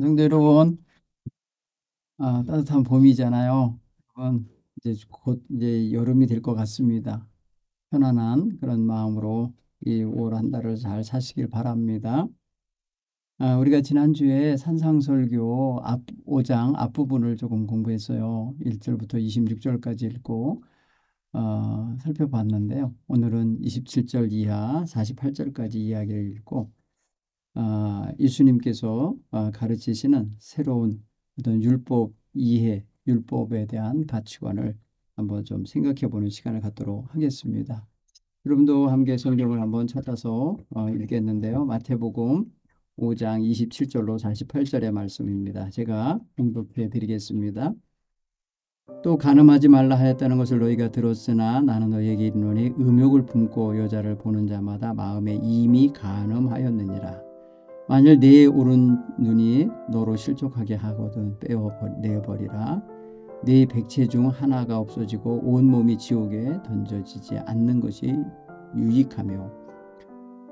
성도 여러분, 따뜻한 봄이잖아요. 여러분, 이제 곧 이제 여름이 될 것 같습니다. 편안한 그런 마음으로 이 올 한 달을 잘 사시길 바랍니다. 우리가 지난주에 산상설교 앞 5장 앞부분을 조금 공부했어요. 1절부터 26절까지 읽고 살펴봤는데요. 오늘은 27절 이하 48절까지 이야기를 읽고 예수님께서 가르치시는 새로운 어떤 율법 이해, 율법에 대한 가치관을 한번 좀 생각해 보는 시간을 갖도록 하겠습니다. 여러분도 함께 성경을 한번 찾아서 읽겠는데요. 마태복음 5장 27절로 48절의 말씀입니다. 제가 공독해 드리겠습니다. 또 간음하지 말라 하였다는 것을 너희가 들었으나 나는 너희에게 이르노니 음욕을 품고 여자를 보는 자마다 마음에 이미 간음하였느니라. 만일 네 오른눈이 너로 실족하게 하거든 내어버리라. 네 백체 중 하나가 없어지고 온몸이 지옥에 던져지지 않는 것이 유익하며,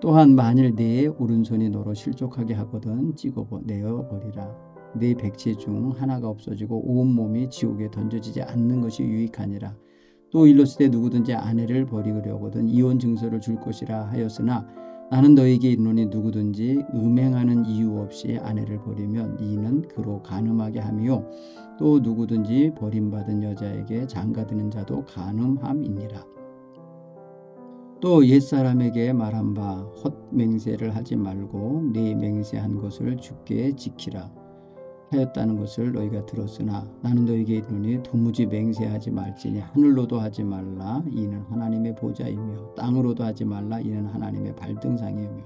또한 만일 네 오른손이 너로 실족하게 하거든 내어버리라. 네 백체 중 하나가 없어지고 온몸이 지옥에 던져지지 않는 것이 유익하니라. 또 일렀을 때 누구든지 아내를 버리려거든 이혼 증서를 줄 것이라 하였으나 나는 너에게 이르노니 누구든지 음행하는 이유 없이 아내를 버리면 이는 그로 간음하게 하며, 또 누구든지 버림받은 여자에게 장가드는 자도 간음함이니라. 또 옛사람에게 말한 바 헛맹세를 하지 말고 네 맹세한 것을 주께 지키라 하였다는 것을 너희가 들었으나 나는 너희에게 이르노니 도무지 맹세하지 말지니 하늘로도 하지 말라 이는 하나님의 보좌이며, 땅으로도 하지 말라 이는 하나님의 발등상이며,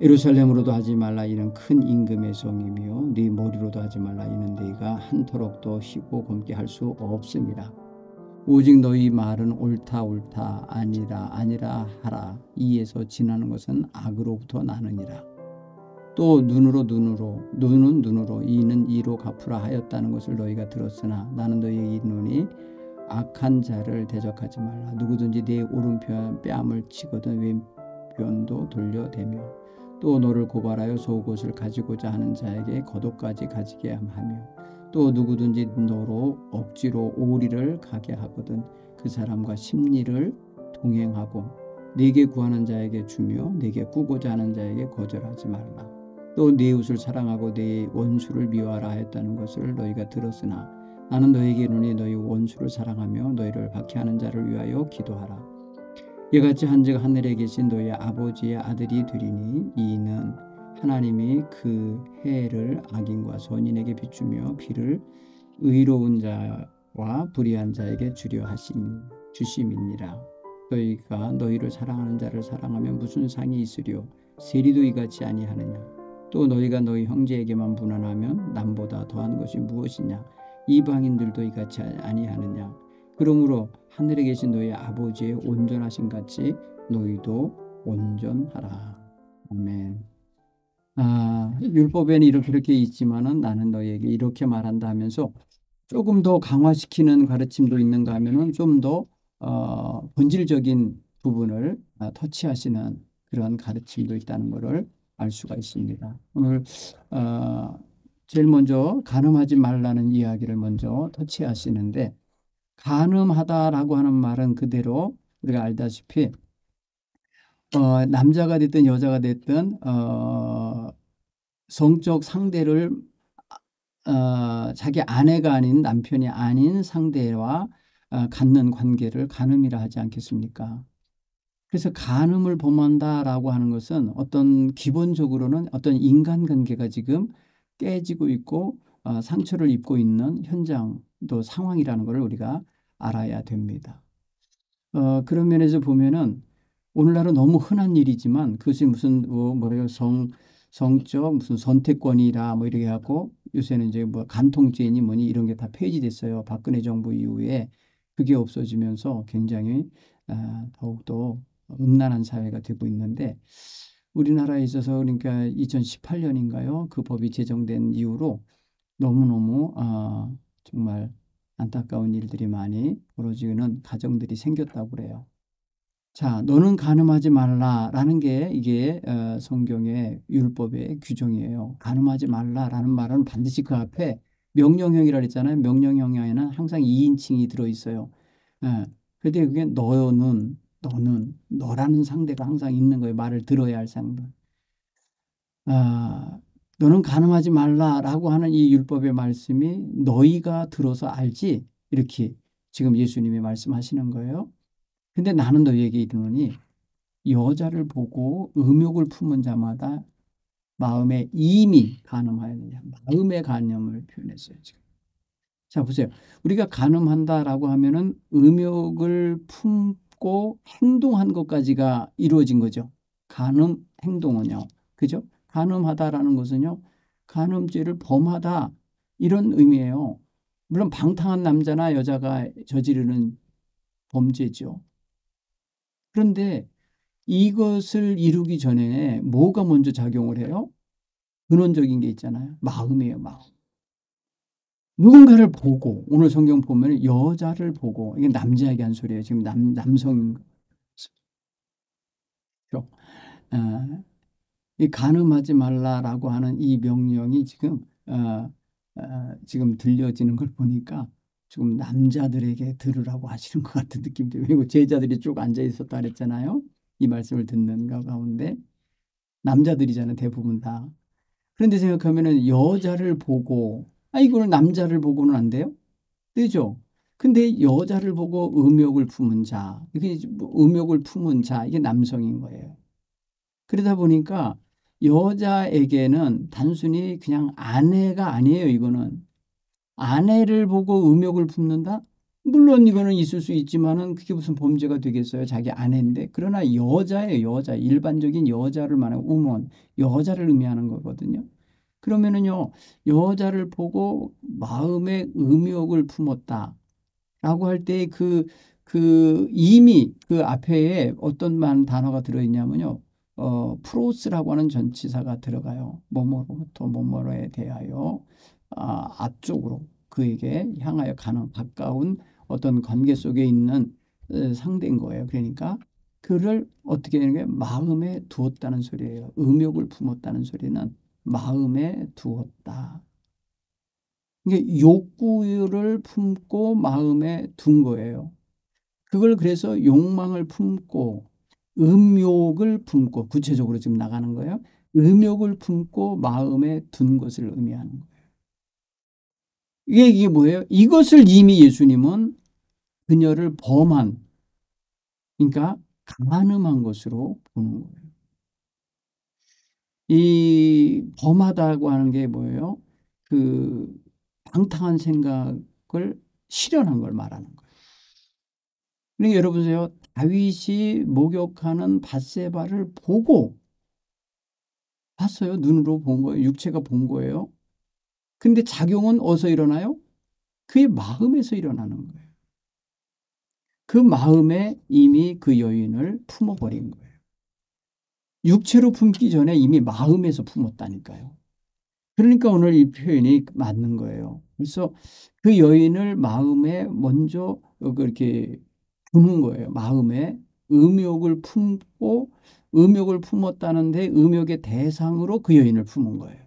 예루살렘으로도 하지 말라 이는 큰 임금의 성이며, 네 머리로도 하지 말라 이는 네가 한터럭도 희고 곪게 할 수 없습니다. 오직 너희 말은 옳다 옳다 아니라 아니라 하라. 이에서 지나는 것은 악으로부터 나느니라. 또 눈은 눈으로 이는 이로 갚으라 하였다는 것을 너희가 들었으나 나는 너희에게 이르노니 악한 자를 대적하지 말라. 누구든지 네 오른편 뺨을 치거든 왼편도 돌려대며, 또 너를 고발하여 속옷을 가지고자 하는 자에게 겉옷까지 가지게 하며, 또 누구든지 너로 억지로 오리를 가게 하거든 그 사람과 십리를 동행하고, 네게 구하는 자에게 주며 네게 꾸고자 하는 자에게 거절하지 말라. 또 네 이웃을 사랑하고 네 원수를 미워하라 하였다는 것을 너희가 들었으나 나는 너희에게 이르노니 너희 원수를 사랑하며 너희를 박해하는 자를 위하여 기도하라. 이같이 한즉 하늘에 계신 너희 아버지의 아들이 되리니 이는 하나님이 그 해를 악인과 선인에게 비추며 비를 의로운 자와 불의한 자에게 주려 주심이니라. 너희가 너희를 사랑하는 자를 사랑하면 무슨 상이 있으리요? 세리도 이같이 아니하느냐? 또 너희가 너희 형제에게만 분한하면 남보다 더한 것이 무엇이냐? 이방인들도 이같이 아니하느냐? 그러므로 하늘에 계신 너희 아버지의 온전하신 같이 너희도 온전하라. 아멘. 율법에는 이렇게 있지만은 나는 너희에게 이렇게 말한다 하면서 조금 더 강화시키는 가르침도 있는가 하면은 좀 더 본질적인 부분을 터치하시는 그런 가르침도 있다는 것을 알 수가 있습니다. 오늘 제일 먼저 간음하지 말라는 이야기를 먼저 터치하시는데, 간음하다라고 하는 말은 그대로 우리가 알다시피 남자가 됐든 여자가 됐든 성적 상대를 자기 아내가 아닌 남편이 아닌 상대와 갖는 관계를 간음이라 하지 않겠습니까? 그래서 간음을 범한다라고 하는 것은 어떤 기본적으로는 어떤 인간관계가 지금 깨지고 있고 상처를 입고 있는 현장 또 상황이라는 것을 우리가 알아야 됩니다. 그런 면에서 보면은 오늘날은 너무 흔한 일이지만 그것이 무슨 뭐래요 성적 무슨 선택권이라 뭐 이렇게 하고, 요새는 이제 뭐 간통죄니 뭐니 이런 게 다 폐지됐어요. 박근혜 정부 이후에 그게 없어지면서 굉장히 더욱더 음란한 사회가 되고 있는데, 우리나라에 있어서 그러니까 2018년인가요? 그 법이 제정된 이후로 너무너무 정말 안타까운 일들이 많이 벌어지는 가정들이 생겼다고 그래요. 자, 너는 간음하지 말라라는 게 이게 성경의 율법의 규정이에요. 간음하지 말라라는 말은 반드시 그 앞에 명령형이라 그랬잖아요. 명령형에는 항상 2인칭이 들어있어요. 예. 근데 그게 너는, 너라는 상대가 항상 있는 거예요. 말을 들어야 할 상대. 아, 너는 간음하지 말라라고 하는 이 율법의 말씀이 너희가 들어서 알지? 이렇게 지금 예수님이 말씀하시는 거예요. 근데 나는 너희에게 이르노니 여자를 보고 음욕을 품은 자마다 마음에 이미 간음하였느냐. 마음의 간음을 표현했어요, 지금. 자, 보세요. 우리가 간음한다라고 하면은 음욕을 품고 행동한 것까지가 이루어진 거죠. 간음 행동은요. 그죠? 간음하다라는 것은요. 간음죄를 범하다 이런 의미예요. 물론 방탕한 남자나 여자가 저지르는 범죄죠. 그런데 이것을 이루기 전에 뭐가 먼저 작용을 해요? 근원적인 게 있잖아요. 마음이에요, 마음. 누군가를 보고, 오늘 성경 보면 여자를 보고, 이게 남자에게 한 소리예요. 지금 남성, 이 간음하지 말라라고 하는 이 명령이 지금, 지금 들려지는 걸 보니까 지금 남자들에게 들으라고 하시는 것 같은 느낌이 들어요. 그리고 제자들이 쭉 앉아 있었다 그랬잖아요. 이 말씀을 듣는 가운데. 남자들이잖아요, 대부분 다. 그런데 생각하면은 여자를 보고, 이거는 남자를 보고는 안 돼요? 되죠? 근데 여자를 보고 음욕을 품은 자, 이게 음욕을 품은 자, 이게 남성인 거예요. 그러다 보니까 여자에게는 단순히 그냥 아내가 아니에요, 이거는. 아내를 보고 음욕을 품는다? 물론 이거는 있을 수 있지만은 그게 무슨 범죄가 되겠어요? 자기 아내인데. 그러나 여자예요, 여자. 일반적인 여자를 말하는 우먼, 여자를 의미하는 거거든요. 그러면은요, 여자를 보고 마음의 음욕을 품었다. 라고 할 때 이미 그 앞에 어떤 단어가 들어있냐면요. 프로스라고 하는 전치사가 들어가요. 뭐뭐로부터 뭐뭐로에 대하여 앞쪽으로 그에게 향하여 가는 가까운 어떤 관계 속에 있는 상대인 거예요. 그러니까 그를 어떻게 하는 게 마음에 두었다는 소리예요. 음욕을 품었다는 소리는 마음에 두었다. 이게 욕구를 품고 마음에 둔 거예요. 그걸 그래서 욕망을 품고 음욕을 품고 구체적으로 지금 나가는 거예요. 음욕을 품고 마음에 둔 것을 의미하는 거예요. 이게 뭐예요? 이것을 이미 예수님은 그녀를 범한, 그러니까 간음한 것으로 보는 거예요. 이 범하다고 하는 게 뭐예요? 그 방탕한 생각을 실현한 걸 말하는 거예요. 그러니까 여러분 보세요. 다윗이 목욕하는 밧세바를 보고 봤어요. 눈으로 본 거예요. 육체가 본 거예요. 근데 작용은 어디서 일어나요? 그의 마음에서 일어나는 거예요. 그 마음에 이미 그 여인을 품어버린 거예요. 육체로 품기 전에 이미 마음에서 품었다니까요. 그러니까 오늘 이 표현이 맞는 거예요. 그래서 그 여인을 마음에 먼저 그렇게 두는 거예요. 마음에 음욕을 품고 음욕을 품었다는데 음욕의 대상으로 그 여인을 품은 거예요.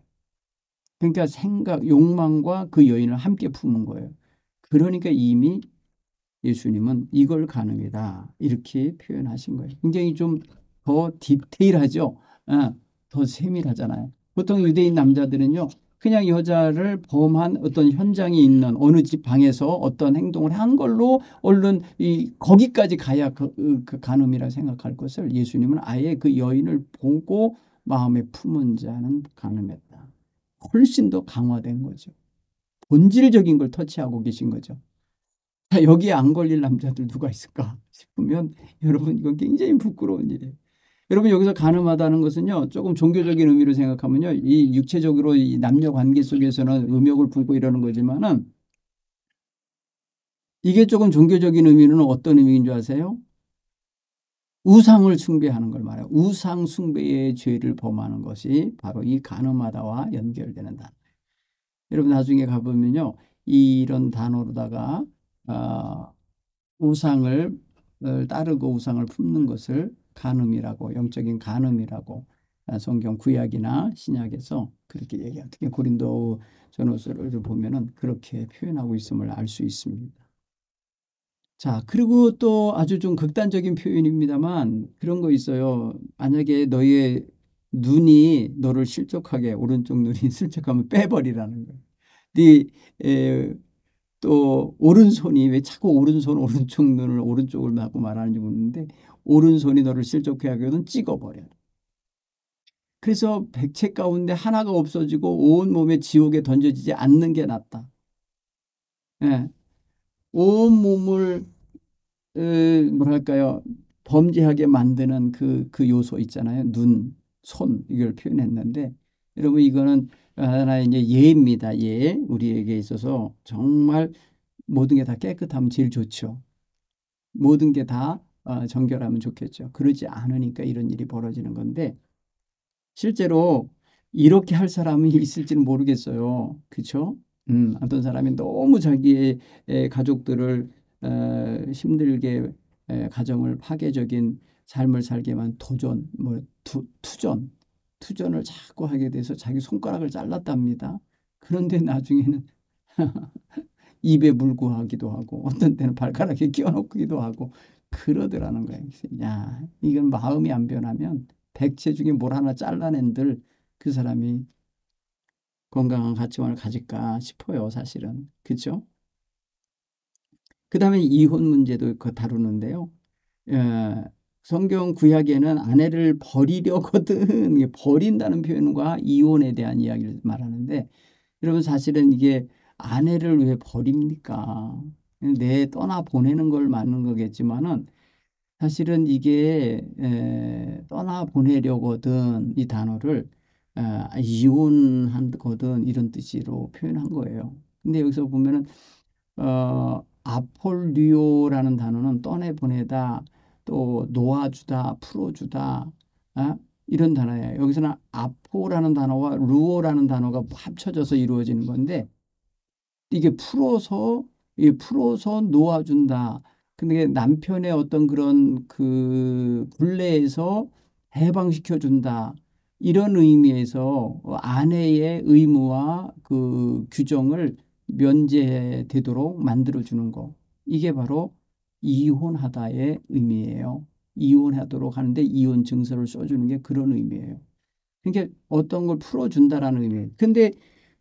그러니까 생각, 욕망과 그 여인을 함께 품은 거예요. 그러니까 이미 예수님은 이걸 간음이다 이렇게 표현하신 거예요. 굉장히 좀 더 디테일하죠. 더 세밀하잖아요. 보통 유대인 남자들은요. 그냥 여자를 범한 어떤 현장이 있는 어느 집 방에서 어떤 행동을 한 걸로 얼른 거기까지 가야 그 간음이라 생각할 것을 예수님은 아예 그 여인을 보고 마음에 품은 자는 간음했다. 훨씬 더 강화된 거죠. 본질적인 걸 터치하고 계신 거죠. 여기에 안 걸릴 남자들 누가 있을까 싶으면 여러분 이건 굉장히 부끄러운 일이에요. 여러분 여기서 간음하다는 것은요. 조금 종교적인 의미로 생각하면요. 이 육체적으로 이 남녀 관계 속에서는 음욕을 품고 이러는 거지만은 이게 조금 종교적인 의미는 어떤 의미인 줄 아세요? 우상을 숭배하는 걸 말해요. 우상 숭배의 죄를 범하는 것이 바로 이 간음하다와 연결되는 단어예요. 여러분 나중에 가보면요. 이런 단어로다가 우상을 따르고 우상을 품는 것을 간음이라고, 영적인 간음이라고 성경 구약이나 신약에서 그렇게 얘기해요. 특히 고린도 전후서를 보면은 그렇게 표현하고 있음을 알 수 있습니다. 자, 그리고 또 아주 좀 극단적인 표현입니다만 그런 거 있어요. 만약에 너의 눈이 너를 실족하게, 오른쪽 눈이 실족하면 빼버리라는 거예요. 네, 에, 또 오른손이 왜 자꾸 오른손 오른쪽 눈을 오른쪽을 하고 말하는지 모르는데 오른손이 너를 실족해 하거든 찍어버려. 그래서 백체 가운데 하나가 없어지고 온 몸에 지옥에 던져지지 않는 게 낫다. 예. 온 몸을 뭐랄까요, 범죄하게 만드는 그 요소 있잖아요. 눈, 손 이걸 표현했는데 여러분 이거는 하나의 이제 예입니다. 예. 우리에게 있어서 정말 모든 게 다 깨끗하면 제일 좋죠. 모든 게 다 정결하면 좋겠죠. 그러지 않으니까 이런 일이 벌어지는 건데 실제로 이렇게 할 사람이 있을지는 모르겠어요. 그렇죠? 어떤 사람이 너무 자기의 가족들을 힘들게 가정을 파괴적인 삶을 살게만 도전, 투전을 자꾸 하게 돼서 자기 손가락을 잘랐답니다. 그런데 나중에는 입에 물고 하기도 하고 어떤 때는 발가락에 끼워놓기도 하고 그러더라는 거예요. 야, 이건 마음이 안 변하면 백체 중에 뭘 하나 잘라낸들 그 사람이 건강한 가치관을 가질까 싶어요. 사실은. 그렇죠? 그 다음에 이혼 문제도 다루는데요. 예, 성경 구약에는 아내를 버리려거든 버린다는 표현과 이혼에 대한 이야기를 말하는데 여러분 사실은 이게 아내를 왜 버립니까? 내 떠나 보내는 걸 말하는 거겠지만은 사실은 이게 떠나 보내려거든 이 단어를 이혼하거든 이런 뜻으로 표현한 거예요. 근데 여기서 보면은 아폴리오라는 단어는 떠내 보내다 또 놓아주다 풀어주다 이런 단어예요. 여기서는 아포라는 단어와 루오라는 단어가 합쳐져서 이루어지는 건데 이게 풀어서 놓아준다. 근데 남편의 어떤 그런 그 굴레에서 해방시켜 준다. 이런 의미에서 아내의 의무와 그 규정을 면제되도록 만들어 주는 거. 이게 바로 이혼하다의 의미예요. 이혼하도록 하는데 이혼 증서를 써주는 게 그런 의미예요. 그러니까 어떤 걸 풀어준다라는 의미예요. 근데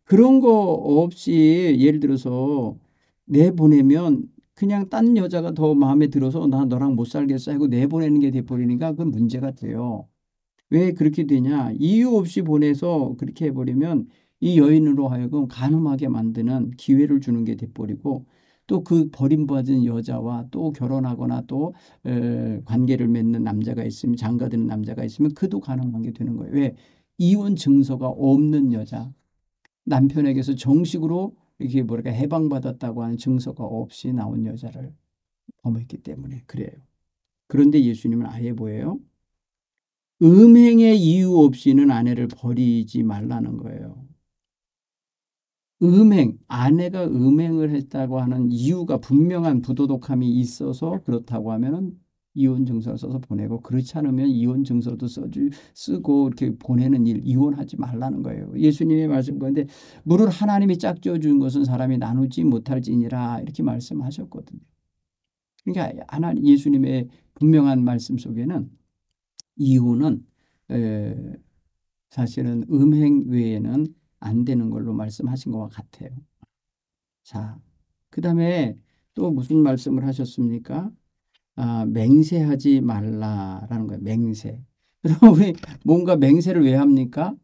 그런 거 없이 예를 들어서 내보내면 그냥 딴 여자가 더 마음에 들어서 나 너랑 못 살겠어 하고 내보내는 게 돼버리니까 그건 문제가 돼요. 왜 그렇게 되냐? 이유 없이 보내서 그렇게 해버리면 이 여인으로 하여금 간음하게 만드는 기회를 주는 게 돼버리고 또 그 버림받은 여자와 또 결혼하거나 또 관계를 맺는 남자가 있으면 장가드는 남자가 있으면 그도 간음하게 되는 거예요. 왜? 이혼 증서가 없는 여자. 남편에게서 정식으로 이게 뭐랄까 해방받았다고 하는 증서가 없이 나온 여자를 범했기 때문에 그래요. 그런데 예수님은 아예 뭐예요? 음행의 이유 없이는 아내를 버리지 말라는 거예요. 아내가 음행을 했다고 하는 이유가 분명한 부도덕함이 있어서 그렇다고 하면은 이혼 증서를 써서 보내고 그렇지 않으면 이혼 증서도 쓰고 이렇게 보내는 일 이혼하지 말라는 거예요. 예수님의 말씀 가운데 물을 하나님이 짝지어 준 것은 사람이 나누지 못할지니라 이렇게 말씀하셨거든요. 그러니까 예수님의 분명한 말씀 속에는 이혼은 사실은 음행 외에는 안 되는 걸로 말씀하신 것 같아요. 자, 그 다음에 또 무슨 말씀을 하셨습니까? 맹세하지 말라라는 거예요. 맹세. 그럼 우리 뭔가 맹세를 왜 합니까?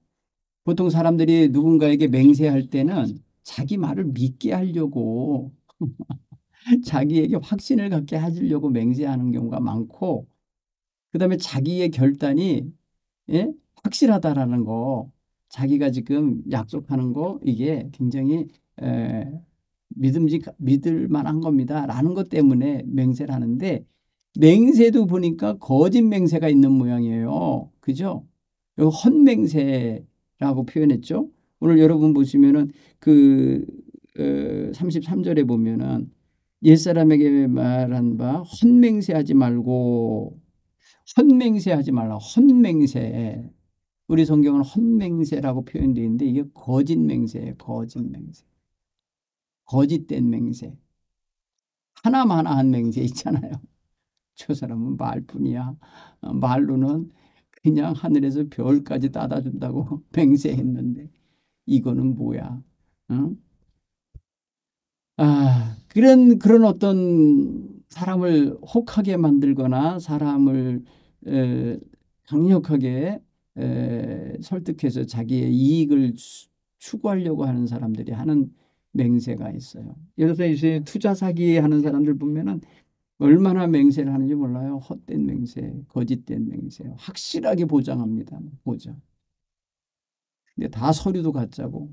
보통 사람들이 누군가에게 맹세할 때는 자기 말을 믿게 하려고 자기에게 확신을 갖게 하려고 맹세하는 경우가 많고 그다음에 자기의 결단이 예? 확실하다라는 거 자기가 지금 약속하는 거 이게 굉장히 에, 믿을 만한 겁니다라는 것 때문에 맹세를 하는데 맹세도 보니까 거짓 맹세가 있는 모양이에요. 그죠? 여기 헛맹세라고 표현했죠. 오늘 여러분 보시면은 그 33절에 보면은 옛사람에게 말한 바 헛맹세하지 말고, 헛맹세하지 말라. 헛맹세. 우리 성경은 헛맹세라고 표현되어 있는데 이게 거짓맹세예요. 거짓맹세. 거짓된 맹세. 하나마나 한 맹세 있잖아요. 저 사람은 말뿐이야. 말로는 그냥 하늘에서 별까지 따다 준다고 맹세했는데 이거는 뭐야? 응? 그런 어떤 사람을 혹하게 만들거나 사람을 에, 강력하게 설득해서 자기의 이익을 추구하려고 하는 사람들이 하는 맹세가 있어요. 예를 들어서 이제 투자 사기 하는 사람들 보면은 얼마나 맹세를 하는지 몰라요. 헛된 맹세, 거짓된 맹세, 확실하게 보장합니다. 보장. 근데 다 서류도 가짜고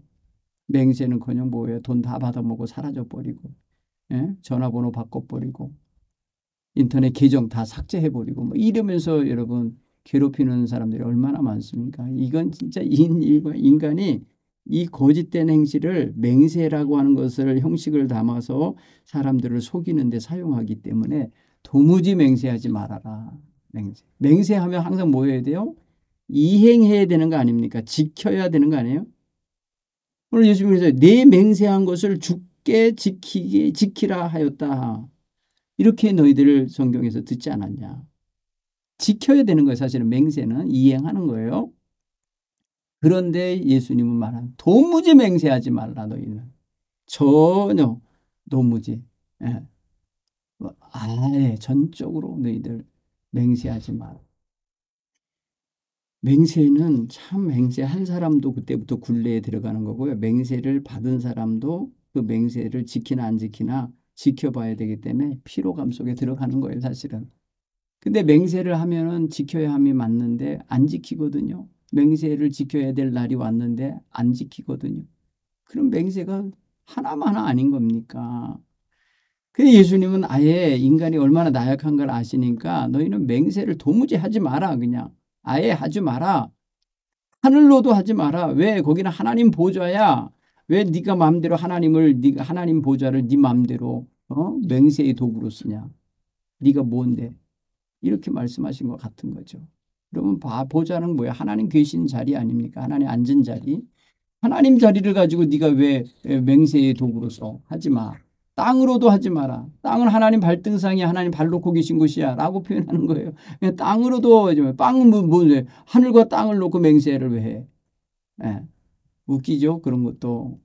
맹세는커녕 뭐예요? 돈 다 받아먹고 사라져 버리고, 예? 전화번호 바꿔버리고, 인터넷 계정 다 삭제해버리고, 뭐 이러면서 여러분 괴롭히는 사람들이 얼마나 많습니까? 이건 진짜 인간이 이 거짓된 행실을 맹세라고 하는 것을 형식을 담아서 사람들을 속이는 데 사용하기 때문에 도무지 맹세하지 말아라. 맹세. 맹세하면 항상 뭐 해야 돼요? 이행해야 되는 거 아닙니까? 지켜야 되는 거 아니에요? 오늘 예수님께서 내 맹세한 것을 주께 지키라 하였다. 이렇게 너희들을 성경에서 듣지 않았냐. 지켜야 되는 거예요. 사실은 맹세는 이행하는 거예요. 그런데 예수님은 말하는 도무지 맹세하지 말라 너희는. 전혀 도무지. 예. 아예 전적으로 너희들 맹세하지 마라. 맹세는 참 맹세한 사람도 그때부터 굴레에 들어가는 거고요. 맹세를 받은 사람도 그 맹세를 지키나 안 지키나 지켜봐야 되기 때문에 피로감 속에 들어가는 거예요, 사실은. 근데 맹세를 하면은 지켜야 함이 맞는데 안 지키거든요. 맹세를 지켜야 될 날이 왔는데 안 지키거든요. 그럼 맹세가 하나마나 아닌 겁니까? 근데 예수님은 아예 인간이 얼마나 나약한 걸 아시니까 너희는 맹세를 도무지 하지 마라, 그냥. 아예 하지 마라. 하늘로도 하지 마라. 왜? 거기는 하나님 보좌야. 왜 네가 마음대로 네가 하나님 보좌를 네 마음대로 맹세의 도구로 쓰냐? 네가 뭔데? 이렇게 말씀하신 것 같은 거죠. 그러면 보좌는 뭐야? 하나님 계신 자리 아닙니까? 하나님 앉은 자리. 하나님 자리를 가지고 네가 왜 맹세의 도구로 써? 하지 마. 땅으로도 하지 마라. 땅은 하나님 발등상에 하나님 발 놓고 계신 곳이야 라고 표현하는 거예요. 땅으로도 하지 마. 빵은 하늘과 땅을 놓고 맹세를 왜 해? 예. 웃기죠? 그런 것도.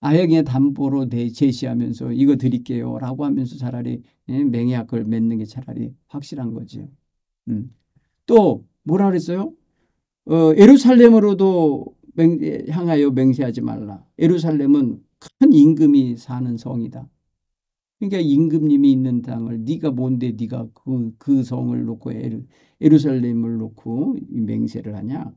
아예 그냥 담보로 제시하면서 이거 드릴게요 라고 하면서 차라리 맹약을 맺는 게 차라리 확실한 거죠. 또 뭐라 그랬어요? 예루살렘으로도 향하여 맹세하지 말라. 예루살렘은 큰 임금이 사는 성이다. 그러니까 임금님이 있는 땅을 네가 뭔데 네가 그 성을 놓고 예루살렘을 놓고 맹세를 하냐?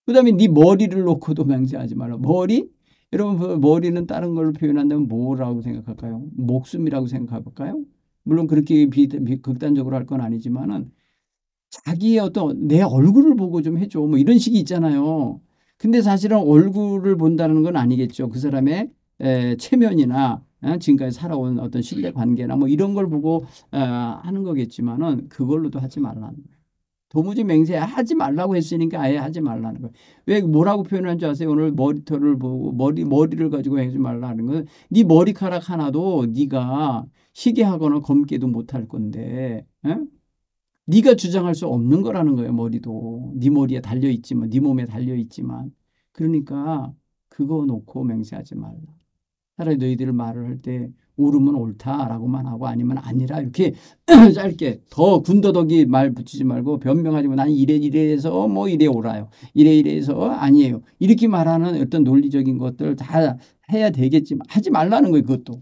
그다음에 네 머리를 놓고도 맹세하지 말라. 머리? 여러분 그 머리는 다른 걸로 표현한다면 뭐라고 생각할까요? 목숨이라고 생각할까요? 물론 그렇게 극단적으로 할 건 아니지만은 자기의 어떤 내 얼굴을 보고 좀 해줘. 뭐 이런 식이 있잖아요. 근데 사실은 얼굴을 본다는 건 아니겠죠. 그 사람의 체면이나 지금까지 살아온 어떤 신뢰 관계나 뭐 이런 걸 보고 하는 거겠지만은 그걸로도 하지 말라는 거예요. 도무지 맹세하지 말라고 했으니까 아예 하지 말라는 거예요. 왜 뭐라고 표현한 줄 아세요? 오늘 머리털을 보고 머리를 가지고 하지 말라는 건 네 머리카락 하나도 네가 희게 하거나 검게도 못할 건데 에? 네가 주장할 수 없는 거라는 거예요. 머리도 네 머리에 달려 있지만 네 몸에 달려 있지만 그러니까 그거 놓고 맹세하지 말라. 차라리 너희들 말을 할 때 옳으면 옳다라고만 하고 아니면 아니라 이렇게 짧게 더 군더더기 말 붙이지 말고 변명하지 말고 나는 이래서 뭐 이래 옳아요. 이래서 아니에요. 이렇게 말하는 어떤 논리적인 것들 다 해야 되겠지만 하지 말라는 거예요. 그것도.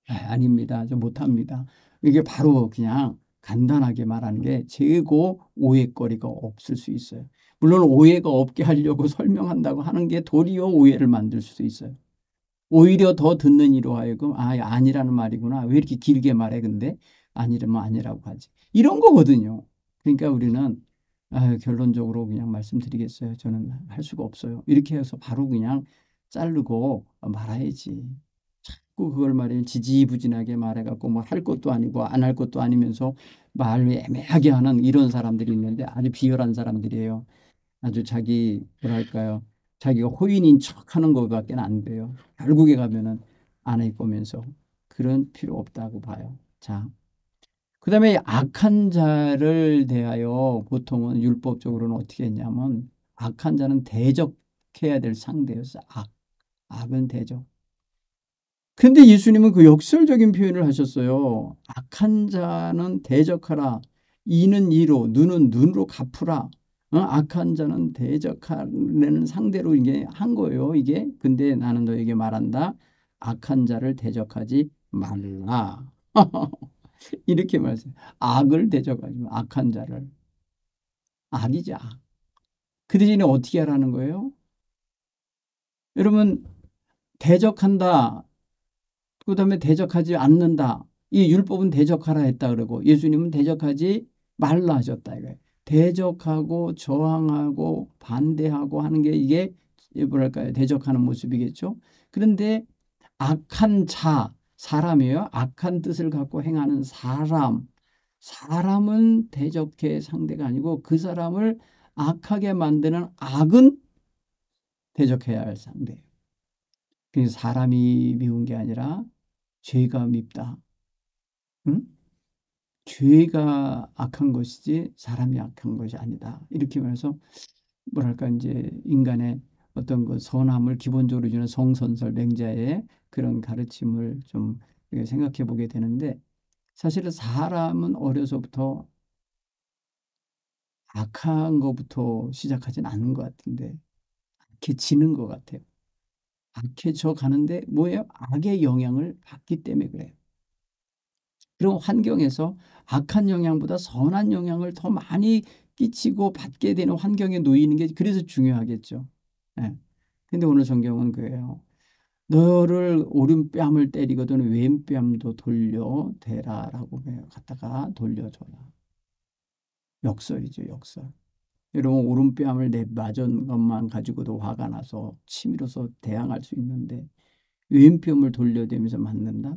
아닙니다. 저 못합니다. 이게 바로 그냥 간단하게 말하는 게 최고 오해거리가 없을 수 있어요. 물론 오해가 없게 하려고 설명한다고 하는 게 도리어 오해를 만들 수도 있어요. 오히려 더 듣는 이로 하여금 아니라는 말이구나. 왜 이렇게 길게 말해 근데 아니라면 아니라고 하지. 이런 거거든요. 그러니까 우리는 결론적으로 그냥 말씀드리겠어요. 저는 할 수가 없어요. 이렇게 해서 바로 그냥 자르고 말아야지. 자꾸 그걸 말이에요. 지지부진하게 말해갖고 뭐 할 것도 아니고 안 할 것도 아니면서 말을 애매하게 하는 이런 사람들이 있는데 아주 비열한 사람들이에요. 아주 자기 뭐랄까요. 자기가 호인인 척하는 것밖에 안 돼요. 결국에 가면은 안 할 거면서 그런 필요 없다고 봐요. 자, 그다음에 악한 자를 대하여 보통은 율법적으로는 어떻게 했냐면 악한 자는 대적해야 될 상대였어. 악은 대적. 근데 예수님은 그 역설적인 표현을 하셨어요. 악한 자는 대적하라. 이는 이로, 눈은 눈으로 갚으라. 악한 자는 대적하는 상대로 이게 한 거예요. 이게. 근데 나는 너에게 말한다. 악한 자를 대적하지 말라. 이렇게 말했어요. 악을 대적하지 마. 악한 자를. 악이지 악. 그 대신에 어떻게 하라는 거예요? 여러분 대적한다. 그다음에 대적하지 않는다. 이 율법은 대적하라 했다 그러고 예수님은 대적하지 말라 하셨다 이거예요. 대적하고 저항하고 반대하고 하는 게 이게 뭐랄까요? 대적하는 모습이겠죠. 그런데 악한 자, 사람이에요. 악한 뜻을 갖고 행하는 사람은 대적의 상대가 아니고 그 사람을 악하게 만드는 악은 대적해야 할 상대예요. 그래서 사람이 미운 게 아니라 죄가 밉다. 응? 죄가 악한 것이지 사람이 악한 것이 아니다. 이렇게 말해서 뭐랄까 이제 인간의 어떤 그 선함을 기본적으로 주는 성선설 맹자의 그런 가르침을 좀 생각해 보게 되는데 사실은 사람은 어려서부터 악한 것부터 시작하진 않은 것 같은데 악해지는 것 같아요. 악해져 가는데 뭐예요? 악의 영향을 받기 때문에 그래요. 그런 환경에서 악한 영향보다 선한 영향을 더 많이 끼치고 받게 되는 환경에 놓이는 게 그래서 중요하겠죠. 예. 근데 오늘 성경은 그래요. 너를 오른뺨을 때리거든 왼뺨도 돌려대라라고 갖다가 돌려줘라. 역설이죠, 역설. 여러분 오른뺨을 내 맞은 것만 가지고도 화가 나서 치밀어서 대항할 수 있는데 왼뺨을 돌려대면서 맞는다?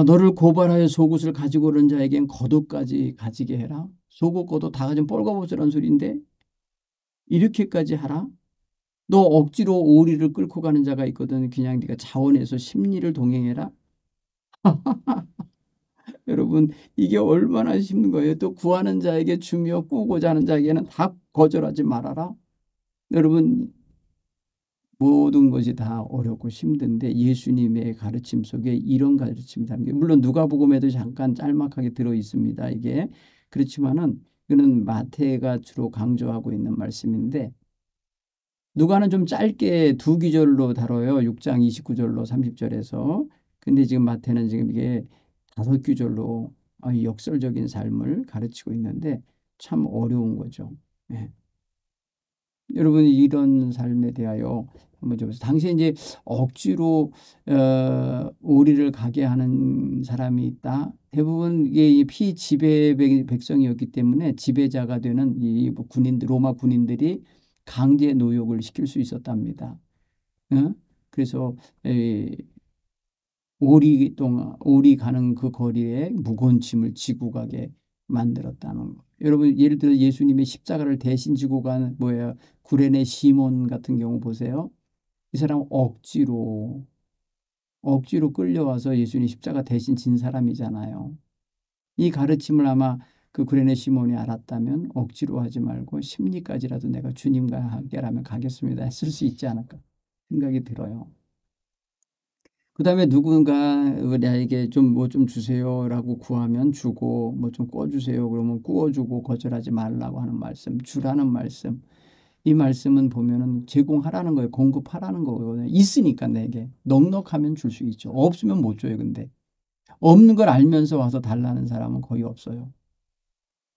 너를 고발하여 속옷을 가지고 오는 자에겐 겉옷까지 가지게 해라. 속옷 겉옷 다 가지면 뻘거벗으란 소리인데 이렇게까지 하라. 너 억지로 오리를 끌고 가는 자가 있거든. 그냥 네가 자원해서 심리를 동행해라. 여러분 이게 얼마나 힘든 거예요. 또 구하는 자에게 주며 꾸고자 하는 자에게는 다 거절하지 말아라. 여러분 모든 것이 다 어렵고 힘든데 예수님의 가르침 속에 이런 가르침이 담겨 물론 누가복음에도 잠깐 짤막하게 들어 있습니다. 이게 그렇지만은 이거는 마태가 주로 강조하고 있는 말씀인데 누가는 좀 짧게 두 구절로 다뤄요. 6장 29절로 30절에서. 근데 지금 마태는 지금 이게 다섯 구절로 역설적인 삶을 가르치고 있는데 참 어려운 거죠. 예. 여러분 이런 삶에 대하여 한번 좀 당시에 이제 억지로 오리를 가게 하는 사람이 있다. 대부분 이게 피지배 백성이었기 때문에 지배자가 되는 이 군인들 로마 군인들이 강제 노역을 시킬 수 있었답니다. 어? 그래서 오리 가는 그 거리에 무거운 짐을 지고 가게 만들었다는 거. 여러분 예를 들어 예수님의 십자가를 대신 지고 간 뭐야 구레네 시몬 같은 경우 보세요. 이 사람 억지로 끌려와서 예수님 십자가 대신 진 사람이잖아요. 이 가르침을 아마 그 구레네 시몬이 알았다면 억지로 하지 말고 심리까지라도 내가 주님과 함께라면 가겠습니다 했을 수 있지 않을까 생각이 들어요. 그 다음에 누군가 나에게 좀 뭐 좀 주세요라고 구하면 주고 뭐 좀 구워주세요 그러면 구워주고 거절하지 말라고 하는 말씀 주라는 말씀 이 말씀은 보면은 제공하라는 거예요. 공급하라는 거거든요. 있으니까 내게 넉넉하면 줄 수 있죠. 없으면 못 줘요. 근데 없는 걸 알면서 와서 달라는 사람은 거의 없어요.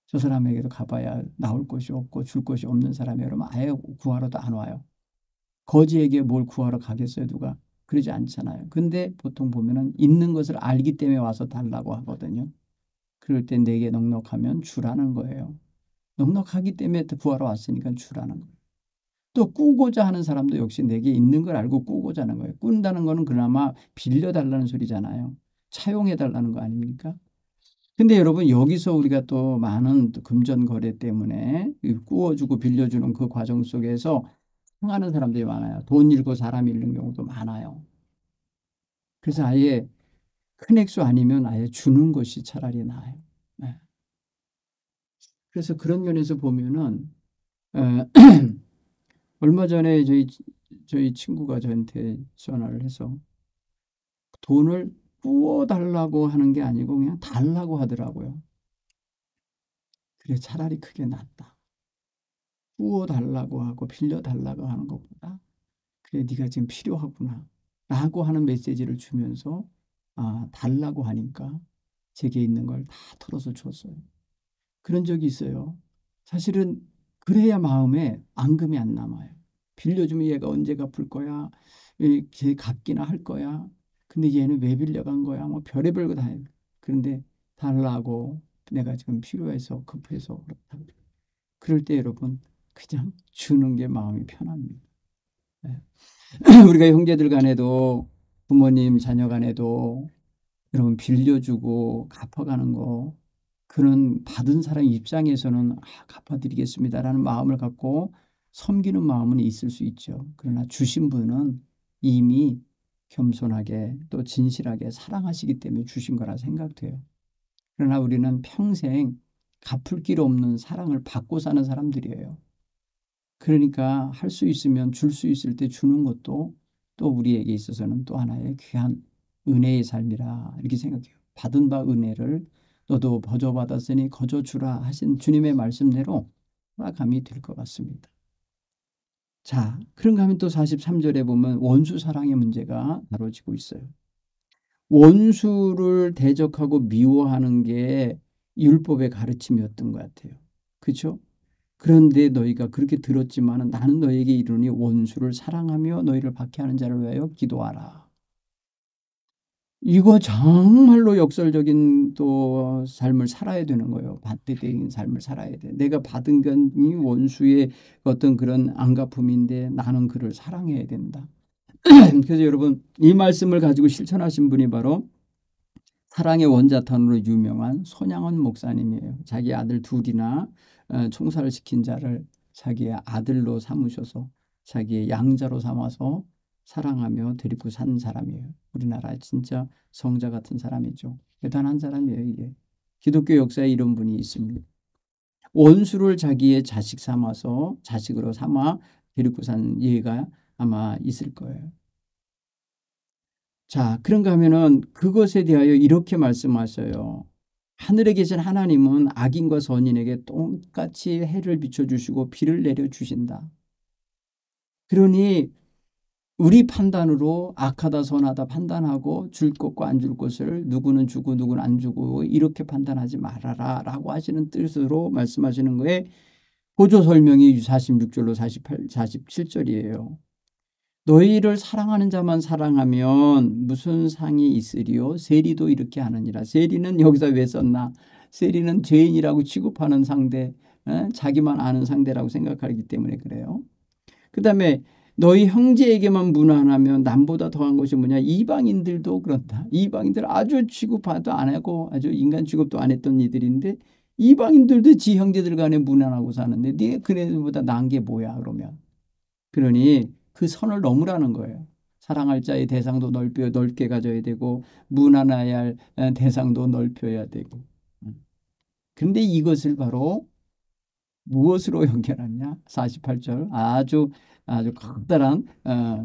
저 사람에게도 가봐야 나올 것이 없고 줄 것이 없는 사람이 그러면 아예 구하러도 안 와요. 거지에게 뭘 구하러 가겠어요, 누가? 그러지 않잖아요. 근데 보통 보면은 있는 것을 알기 때문에 와서 달라고 하거든요. 그럴 때 내게 넉넉하면 주라는 거예요. 넉넉하기 때문에 구하러 왔으니까 주라는 거예요. 또 꾸고자 하는 사람도 역시 내게 있는 걸 알고 꾸고자 하는 거예요. 꾼다는 거는 그나마 빌려달라는 소리잖아요. 차용해달라는 거 아닙니까? 근데 여러분 여기서 우리가 또 많은 또 금전 거래 때문에 꾸어주고 빌려주는 그 과정 속에서 상하는 사람들이 많아요. 돈 잃고 사람 잃는 경우도 많아요. 그래서 아예 큰 액수 아니면 아예 주는 것이 차라리 나아요. 네. 그래서 그런 면에서 보면은 얼마 전에 저희 친구가 저한테 전화를 해서 돈을 꾸어달라고 하는 게 아니고 그냥 달라고 하더라고요. 그래 차라리 그게 낫다. 꾸어달라고 하고 빌려달라고 하는 것보다 그래 네가 지금 필요하구나 라고 하는 메시지를 주면서 달라고 하니까 제게 있는 걸 다 털어서 줬어요. 그런 적이 있어요. 사실은 그래야 마음에 앙금이 안 남아요. 빌려주면 얘가 언제 갚을 거야? 걔 갚기나 할 거야? 근데 얘는 왜 빌려간 거야? 뭐 별의별 거 다 해요. 그런데 달라고 내가 지금 필요해서 급해서 그렇다. 그럴 때 여러분 그냥 주는 게 마음이 편합니다. 네. 우리가 형제들 간에도 부모님 자녀 간에도 여러분 빌려주고 갚아가는 거 그는 받은 사람 입장에서는 갚아드리겠습니다라는 마음을 갖고 섬기는 마음은 있을 수 있죠. 그러나 주신 분은 이미 겸손하게 또 진실하게 사랑하시기 때문에 주신 거라 생각돼요. 그러나 우리는 평생 갚을 길 없는 사랑을 받고 사는 사람들이에요. 그러니까 할 수 있으면 줄 수 있을 때 주는 것도 또 우리에게 있어서는 또 하나의 귀한 은혜의 삶이라 이렇게 생각해요. 받은 바 은혜를 너도 거저 받았으니 거저 주라 하신 주님의 말씀대로 허락함이 될 것 같습니다. 자, 그런가 하면 또 43절에 보면 원수 사랑의 문제가 다뤄지고 있어요. 원수를 대적하고 미워하는 게 율법의 가르침이었던 것 같아요. 그렇죠? 그런데 너희가 그렇게 들었지만 나는 너희에게 이르노니 원수를 사랑하며 너희를 박해하는 자를 위하여 기도하라. 이거 정말로 역설적인 또 삶을 살아야 되는 거예요. 반대적인 삶을 살아야 돼. 내가 받은 건 이 원수의 어떤 그런 안갚음인데 나는 그를 사랑해야 된다. 그래서 여러분 이 말씀을 가지고 실천하신 분이 바로 사랑의 원자탄으로 유명한 손양원 목사님이에요. 자기 아들 둘이나 총살을 시킨 자를 자기의 아들로 삼으셔서 자기의 양자로 삼아서 사랑하며 데리고 산 사람이에요. 우리나라 진짜 성자 같은 사람이죠. 대단한 사람이에요. 이게 기독교 역사에 이런 분이 있습니다. 원수를 자기의 자식 삼아서 자식으로 삼아 데리고 산 예가 아마 있을 거예요. 자, 그런가 하면은 그것에 대하여 이렇게 말씀하셔요. 하늘에 계신 하나님은 악인과 선인에게 똑같이 해를 비춰주시고 비를 내려주신다. 그러니 우리 판단으로 악하다 선하다 판단하고 줄 것과 안 줄 것을 누구는 주고 누구는 안 주고 이렇게 판단하지 말아라 라고 하시는 뜻으로 말씀하시는 거에 보조 설명이 46절로 47절이에요. 너희를 사랑하는 자만 사랑하면 무슨 상이 있으리요? 세리도 이렇게 하느니라. 세리는 여기서 왜 썼나? 세리는 죄인이라고 취급하는 상대, 자기만 아는 상대라고 생각하기 때문에 그래요. 그 다음에 너희 형제에게만 무난하면 남보다 더한 것이 뭐냐? 이방인들도 그렇다. 이방인들 아주 취급도 안 하고 아주 인간 취급도 안 했던 이들인데 이방인들도 지 형제들 간에 무난하고 사는데 네 그네들보다 나은 게 뭐야 그러면. 그러니 그 선을 넘으라는 거예요. 사랑할 자의 대상도 넓게 가져야 되고 무난해야 할 대상도 넓혀야 되고. 근데 이것을 바로 무엇으로 연결하냐? 48절 아주 커다란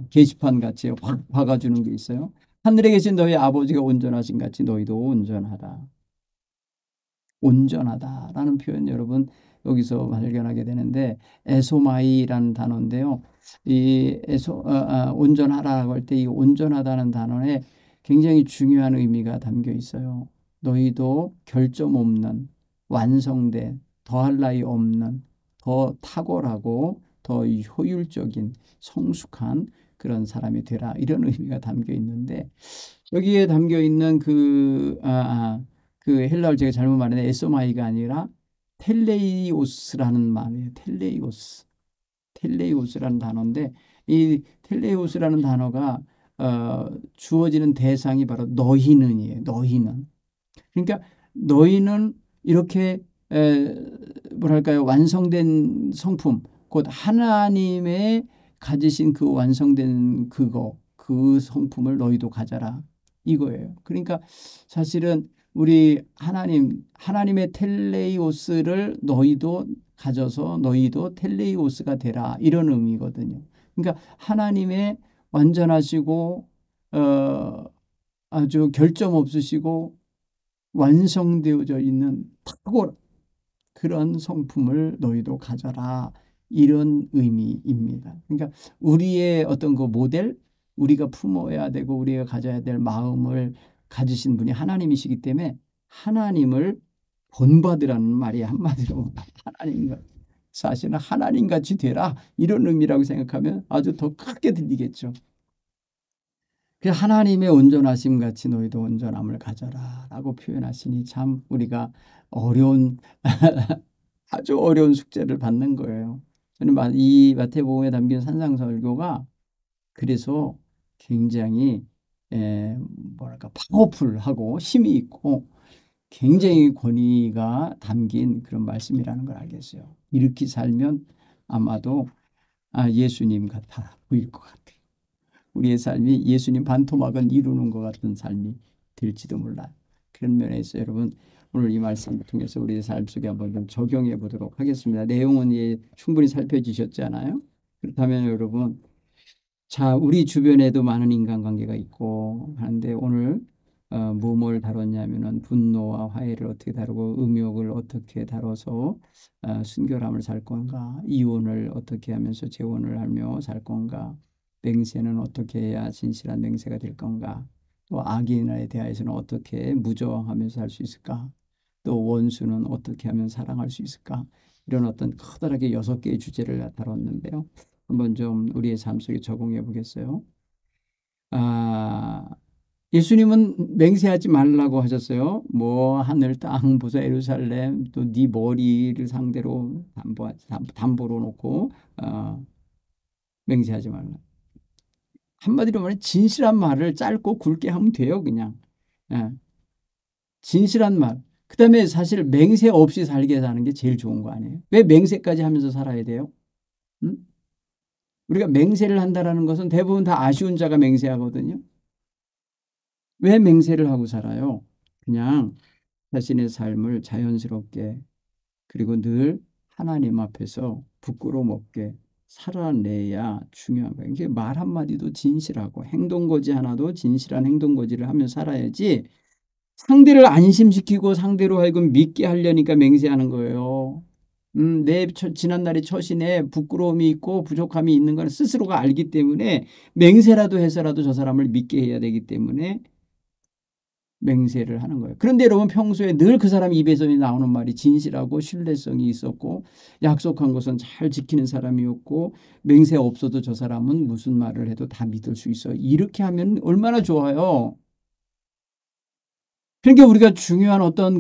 게시판 같이 확 박아주는 게 있어요. 하늘에 계신 너희 아버지가 온전하신 같이 너희도 온전하다. 온전하다라는 표현 여러분 여기서 발견하게 되는데 에소마이라는 단어인데요. 이 온전하라고 할 때 이 온전하다는 단어에 굉장히 중요한 의미가 담겨 있어요. 너희도 결점 없는 완성된 더할 나위 없는 더 탁월하고 더 효율적인 성숙한 그런 사람이 되라 이런 의미가 담겨 있는데 여기에 담겨 있는 그 헬라어를 제가 잘못 말했는데 에소마이가 아니라 텔레이오스라는 말이에요. 텔레이오스. 텔레오스라는 단어인데 이 텔레오스라는 단어가 주어지는 대상이 바로 너희는이에요. 너희는. 그러니까 너희는 이렇게 뭐랄까요? 완성된 성품, 곧 하나님의 가지신 그 완성된 그 성품을 너희도 가져라. 이거예요. 그러니까 사실은 우리 하나님의 텔레이오스를 너희도 가져서 너희도 텔레이오스가 되라. 이런 의미거든요. 그러니까 하나님의 완전하시고 아주 결점 없으시고 완성되어져 있는 탁월한 그런 성품을 너희도 가져라. 이런 의미입니다. 그러니까 우리의 어떤 그 모델, 우리가 품어야 되고 우리가 가져야 될 마음을 가지신 분이 하나님이시기 때문에 하나님을 본받으라는 말이 한마디로 하나님과 사실은 하나님같이 되라. 이런 의미라고 생각하면 아주 더 크게 들리겠죠. 그 하나님의 온전하심 같이 너희도 온전함을 가져라 라고 표현하시니 참 우리가 어려운 아주 어려운 숙제를 받는 거예요. 저는 이 마태복음에 담긴 산상설교가 그래서 굉장히 뭐랄까 파워풀하고 힘이 있고 굉장히 권위가 담긴 그런 말씀이라는 걸 알겠어요. 이렇게 살면 아마도 예수님 같아 보일 것 같아요. 우리의 삶이 예수님 반토막을 이루는 것 같은 삶이 될지도 몰라요. 그런 면에서 여러분 오늘 이 말씀을 통해서 우리의 삶 속에 한번 좀 적용해 보도록 하겠습니다. 내용은 충분히 살펴주셨잖아요. 그렇다면 여러분 자 우리 주변에도 많은 인간관계가 있고 하는데 오늘 무엇을 다뤘냐면은 분노와 화해를 어떻게 다루고 음욕을 어떻게 다뤄서 순결함을 살 건가, 이혼을 어떻게 하면서 재혼을 하며 살 건가, 맹세는 어떻게 해야 진실한 맹세가 될 건가, 또 악인에 대해서는 어떻게 무저항하면서 살 수 있을까, 또 원수는 어떻게 하면 사랑할 수 있을까, 이런 어떤 커다랗게 6개의 주제를 다뤘는데요. 한번 좀 우리의 삶 속에 적용해 보겠어요. 예수님은 맹세하지 말라고 하셨어요. 뭐 하늘 땅 보사 예루살렘 또 네 머리를 상대로 담보로 놓고 맹세하지 말라. 한마디로 말해 진실한 말을 짧고 굵게 하면 돼요. 그냥 진실한 말. 그다음에 사실 맹세 없이 살게 사는 게 제일 좋은 거 아니에요? 왜 맹세까지 하면서 살아야 돼요? 응? 우리가 맹세를 한다는 것은 대부분 다 아쉬운 자가 맹세하거든요. 왜 맹세를 하고 살아요? 그냥 자신의 삶을 자연스럽게 그리고 늘 하나님 앞에서 부끄러움 없게 살아내야 중요한 거예요. 이게 말 한마디도 진실하고 행동거지 하나도 진실한 행동거지를 하며 살아야지 상대를 안심시키고 상대로 하여금 믿게 하려니까 맹세하는 거예요. 내 지난날의 처신에 부끄러움이 있고 부족함이 있는 걸 스스로가 알기 때문에 맹세라도 해서라도 저 사람을 믿게 해야 되기 때문에 맹세를 하는 거예요. 그런데 여러분 평소에 늘 그 사람 입에서 나오는 말이 진실하고 신뢰성이 있었고 약속한 것은 잘 지키는 사람이었고 맹세 없어도 저 사람은 무슨 말을 해도 다 믿을 수 있어. 이렇게 하면 얼마나 좋아요. 그러니까 우리가 중요한 어떤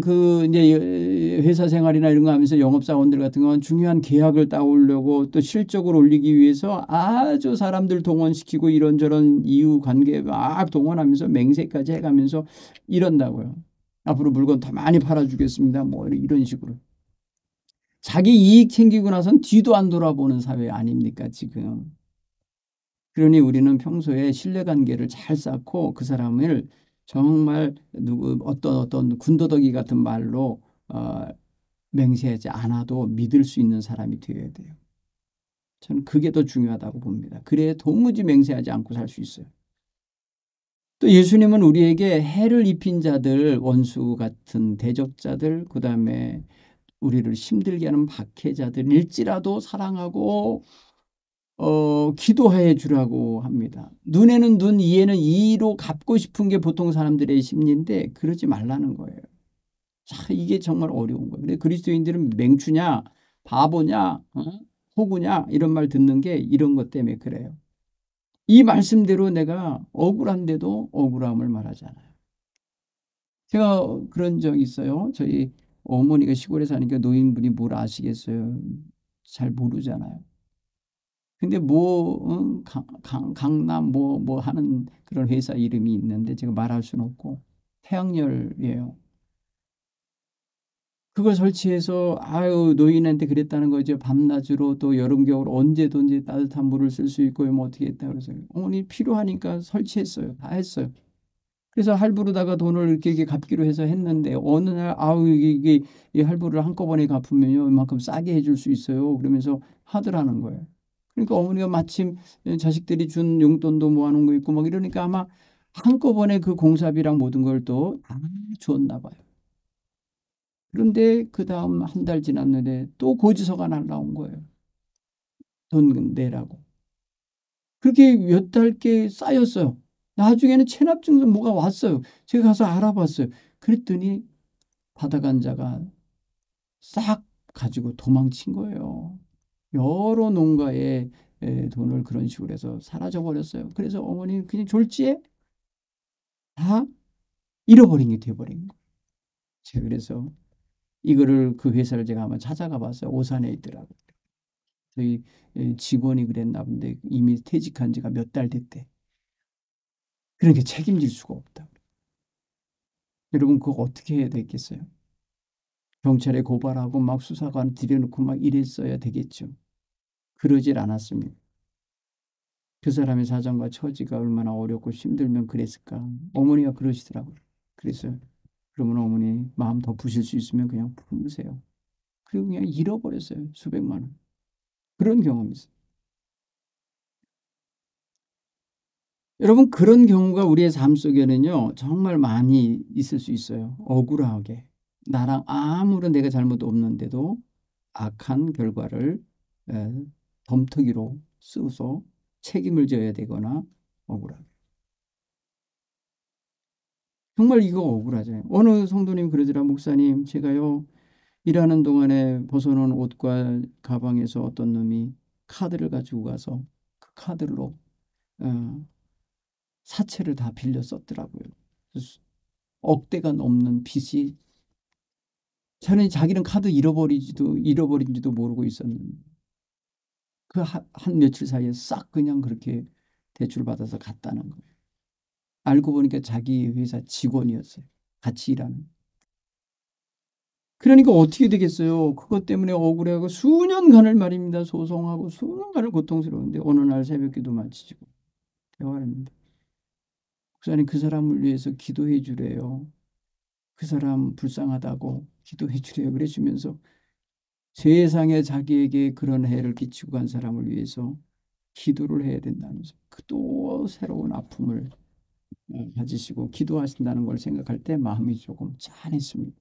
이제 회사 생활이나 이런 거 하면서 영업사원들 같은 경우는 중요한 계약을 따오려고 또 실적을 올리기 위해서 아주 사람들 동원시키고 이런저런 이유 관계 막 동원하면서 맹세까지 해가면서 이런다고요. 앞으로 물건 더 많이 팔아주겠습니다. 뭐 이런 식으로. 자기 이익 챙기고 나선 뒤도 안 돌아보는 사회 아닙니까 지금. 그러니 우리는 평소에 신뢰관계를 잘 쌓고 그 사람을 정말 어떤 군더더기 같은 말로 맹세하지 않아도 믿을 수 있는 사람이 되어야 돼요. 저는 그게 더 중요하다고 봅니다. 그래야 도무지 맹세하지 않고 살 수 있어요. 또 예수님은 우리에게 해를 입힌 자들, 원수 같은 대적자들, 그다음에 우리를 힘들게 하는 박해자들일지라도 사랑하고 기도해 주라고 합니다. 눈에는 눈, 이에는 이로 갚고 싶은 게 보통 사람들의 심리인데 그러지 말라는 거예요. 자, 이게 정말 어려운 거예요. 근데 그리스도인들은 맹추냐, 바보냐, 호구냐 이런 말 듣는 게 이런 것 때문에 그래요. 이 말씀대로 내가 억울한데도 억울함을 말하잖아요. 제가 그런 적 있어요. 저희 어머니가 시골에 사니까 노인분이 뭘 아시겠어요. 잘 모르잖아요. 근데 강남 뭐 하는 그런 회사 이름이 있는데 제가 말할 수는 없고 태양열이에요. 그걸 설치해서 아유 노인한테 그랬다는 거죠. 밤낮으로 또 여름 겨울 언제든지 따뜻한 물을 쓸 수 있고 뭐 어떻게 했다 그래서 어머니 필요하니까 설치했어요. 다 했어요. 그래서 할부로다가 돈을 이렇게 갚기로 해서 했는데 어느 날 아우 이게 이 할부를 한꺼번에 갚으면요 이만큼 싸게 해줄 수 있어요. 그러면서 하더라는 거예요. 그러니까 어머니가 마침 자식들이 준 용돈도 모아놓은 거 있고 막 이러니까 아마 한꺼번에 그 공사비랑 모든 걸 또 다 줬나 봐요. 그런데 그 다음 한 달 지났는데 또 고지서가 날라온 거예요. 돈 내라고. 그렇게 몇 달께 쌓였어요. 나중에는 체납증서 뭐가 왔어요. 제가 가서 알아봤어요. 그랬더니 받아간 자가 싹 가지고 도망친 거예요. 여러 농가에 돈을 그런 식으로 해서 사라져 버렸어요. 그래서 어머니는 그냥 졸지에 다 잃어버린 게 돼버린 거예요. 제가 그래서 이거를 그 회사를 제가 한번 찾아가 봤어요. 오산에 있더라고요. 저희 직원이 그랬나 본데 이미 퇴직한 지가 몇 달 됐대. 그러니까 책임질 수가 없다. 여러분 그거 어떻게 해야 되겠어요? 경찰에 고발하고 막 수사관 들여놓고 막 이랬어야 되겠죠. 그러질 않았습니다. 그 사람의 사정과 처지가 얼마나 어렵고 힘들면 그랬을까. 어머니가 그러시더라고요. 그래서 그러면 어머니 마음 덮으실 수 있으면 그냥 품으세요. 그리고 그냥 잃어버렸어요. 수백만 원. 그런 경험이 있어요. 여러분 그런 경우가 우리의 삶 속에는요. 정말 많이 있을 수 있어요. 억울하게. 나랑 아무런 내가 잘못 없는데도 악한 결과를 에, 덤터기로 쓰고서 책임을 져야 되거나 억울하게. 정말 이거 억울하잖아요. 어느 성도님 그러더라. 목사님 제가요. 일하는 동안에 벗어놓은 옷과 가방에서 어떤 놈이 카드를 가지고 가서 그 카드로 어, 사채를 다 빌려 썼더라고요. 억대가 넘는 빚이 자는 자기는 카드 잃어버린지도 모르고 있었는데 그 한 며칠 사이에 싹 그냥 그렇게 대출 받아서 갔다는 거예요. 알고 보니까 자기 회사 직원이었어요. 같이 일하는. 그러니까 어떻게 되겠어요? 그것 때문에 억울해하고 수년간을 말입니다. 소송하고 수년간을 고통스러운데 어느 날 새벽기도 마치고 대화를 했는데 목사님 그 사람을 위해서 기도해 주래요. 그 사람 불쌍하다고 기도해 주래요. 그러시면서 세상에 자기에게 그런 해를 끼치고 간 사람을 위해서 기도를 해야 된다면서 그 또 새로운 아픔을 가지시고 기도하신다는 걸 생각할 때 마음이 조금 짠했습니다.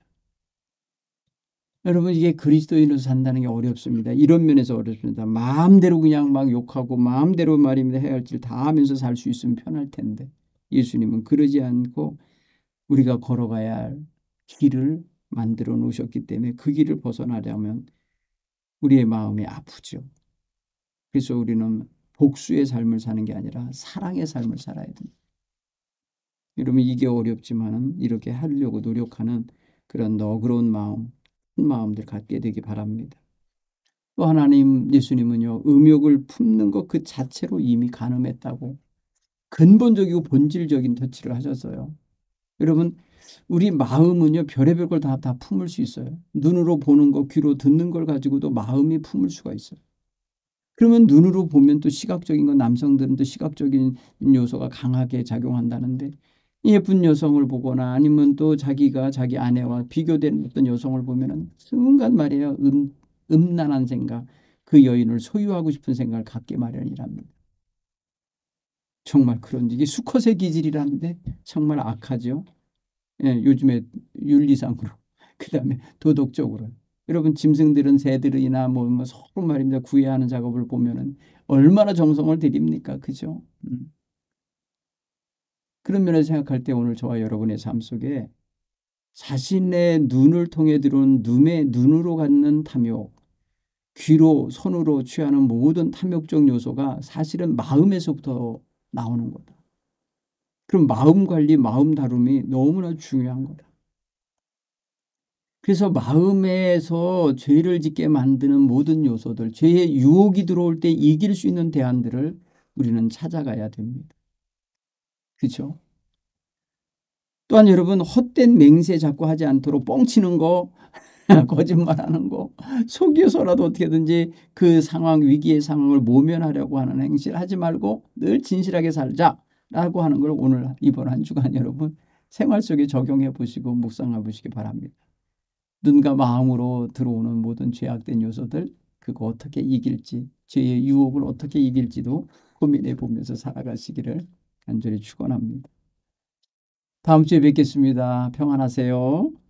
여러분 이게 그리스도인으로 산다는 게 어렵습니다. 이런 면에서 어렵습니다. 마음대로 그냥 막 욕하고 마음대로 말입니다. 해야 할 일 다 하면서 살 수 있으면 편할 텐데 예수님은 그러지 않고 우리가 걸어가야 할 길을 만들어 놓으셨기 때문에 그 길을 벗어나려면 우리의 마음이 아프죠. 그래서 우리는 복수의 삶을 사는 게 아니라 사랑의 삶을 살아야 됩니다. 여러분 이게 어렵지만은 이렇게 하려고 노력하는 그런 너그러운 마음, 큰 마음들 갖게 되기 바랍니다. 또 하나님 예수님은요. 음욕을 품는 것 그 자체로 이미 간음했다고 근본적이고 본질적인 터치를 하셨어요. 여러분 우리 마음은요. 별의별 걸 다 품을 수 있어요. 눈으로 보는 거, 귀로 듣는 걸 가지고도 마음이 품을 수가 있어요. 그러면 눈으로 보면 또 시각적인 건 남성들은 또 시각적인 요소가 강하게 작용한다는데 예쁜 여성을 보거나 아니면 또 자기가 자기 아내와 비교되는 어떤 여성을 보면은 순간 말이에요. 음란한 생각, 그 여인을 소유하고 싶은 생각을 갖게 마련이랍니다. 정말 그런 이게 수컷의 기질이라는데 정말 악하죠. 예, 요즘에 윤리상으로 그다음에 도덕적으로 여러분 짐승들은 새들이나 뭐 서로 말입니다 구애하는 작업을 보면은 얼마나 정성을 들입니까, 그죠? 그런 면에서 생각할 때 오늘 저와 여러분의 삶 속에 자신의 눈을 통해 들어온 눈으로 갖는 탐욕, 귀로 손으로 취하는 모든 탐욕적 요소가 사실은 마음에서부터 나오는 거다. 그럼 마음 관리, 마음 다룸이 너무나 중요한 거다. 그래서 마음에서 죄를 짓게 만드는 모든 요소들, 죄의 유혹이 들어올 때 이길 수 있는 대안들을 우리는 찾아가야 됩니다. 그렇죠? 또한 여러분, 헛된 맹세 자꾸 하지 않도록 뻥치는 거, 거짓말하는 거, 속여서라도 어떻게든지 그 상황, 위기의 상황을 모면하려고 하는 행실을 하지 말고 늘 진실하게 살자라고 하는 걸 오늘 이번 한 주간 여러분 생활 속에 적용해 보시고 묵상해 보시기 바랍니다. 눈과 마음으로 들어오는 모든 죄악된 요소들, 그거 어떻게 이길지, 죄의 유혹을 어떻게 이길지도 고민해 보면서 살아가시기를 간절히 축원합니다. 다음 주에 뵙겠습니다. 평안하세요.